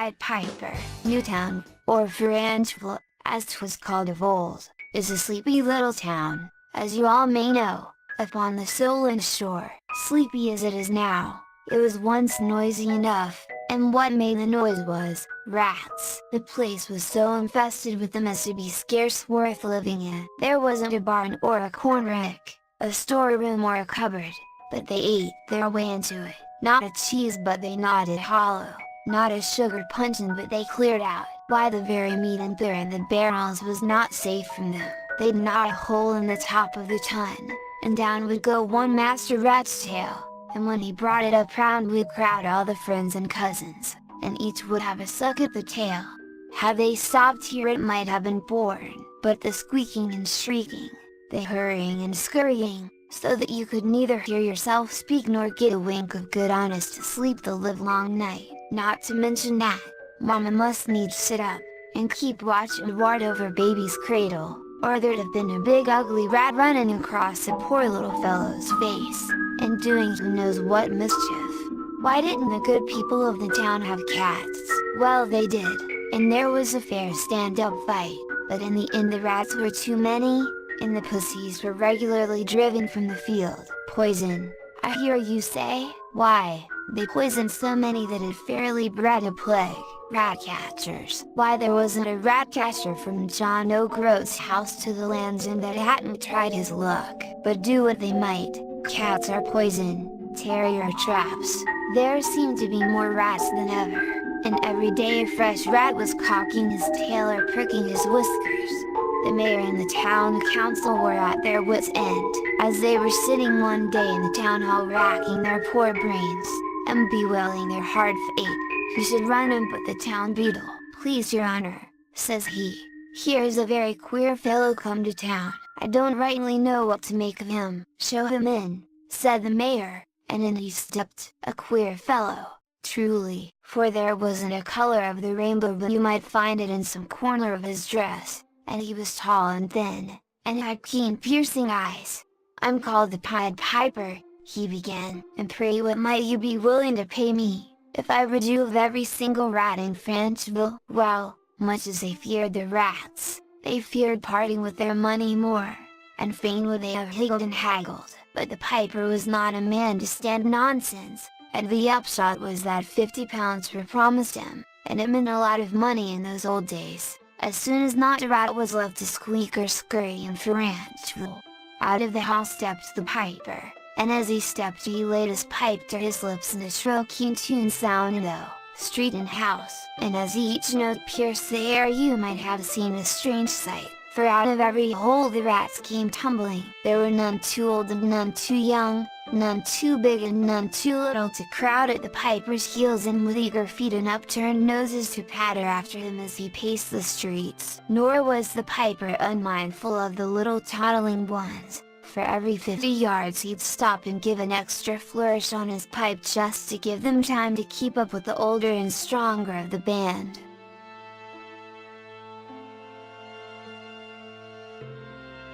Pied Piper, Newtown, or Frangeville, as 'twas called of old, is a sleepy little town, as you all may know, upon the Solent shore. Sleepy as it is now, it was once noisy enough, and what made the noise was rats. The place was so infested with them as to be scarce worth living in. There wasn't a barn or a corn rick, a storeroom or a cupboard, but they ate their way into it. Not a cheese but they gnawed it hollow, not a sugar puncheon but they cleared out. Why, the very meat and beer in the barrels was not safe from them. They'd gnaw a hole in the top of the tun, and down would go one master rat's tail, and when he brought it up round would crowd all the friends and cousins, and each would have a suck at the tail. Had they stopped here it might have been borne, but the squeaking and shrieking, the hurrying and scurrying, so that you could neither hear yourself speak nor get a wink of good honest sleep the livelong night. Not to mention that, Mama must needs sit up, and keep watch and ward over baby's cradle, or there'd have been a big ugly rat running across the poor little fellow's face, and doing who knows what mischief. Why didn't the good people of the town have cats? Well, they did, and there was a fair stand-up fight, but in the end the rats were too many, and the pussies were regularly driven from the field. Poison, I hear you say? Why, they poisoned so many that it fairly bred a plague. Rat catchers. Why, there wasn't a rat catcher from John O'Groat's house to the land's end that hadn't tried his luck. But do what they might, cats are poison, terrier traps. There seemed to be more rats than ever, and every day a fresh rat was cocking his tail or pricking his whiskers. The mayor and the town council were at their wits' end, as they were sitting one day in the town hall racking their poor brains, and bewailing their hard fate. "Who should run him but the town beadle, please your honor," says he. "Here's a very queer fellow come to town, I don't rightly know what to make of him." "Show him in," said the mayor, and in he stepped. A queer fellow, truly, for there wasn't a color of the rainbow but you might find it in some corner of his dress, and he was tall and thin, and had keen piercing eyes. "I'm called the Pied Piper," he began, "and pray what might you be willing to pay me, if I rid you of every single rat in Frangeville?" Well, much as they feared the rats, they feared parting with their money more, and fain would they have higgled and haggled, but the piper was not a man to stand nonsense, and the upshot was that £50 were promised him, and it meant a lot of money in those old days. As soon as not a rat was left to squeak or scurry in Frangeville, out of the house stepped the piper, and as he stepped he laid his pipe to his lips and a shrill keen tune sounded through street and house, and as each note pierced the air you might have seen a strange sight, for out of every hole the rats came tumbling. There were none too old and none too young, none too big and none too little to crowd at the piper's heels and with eager feet and upturned noses to patter after him as he paced the streets. Nor was the piper unmindful of the little toddling ones. For every 50 yards he'd stop and give an extra flourish on his pipe just to give them time to keep up with the older and stronger of the band.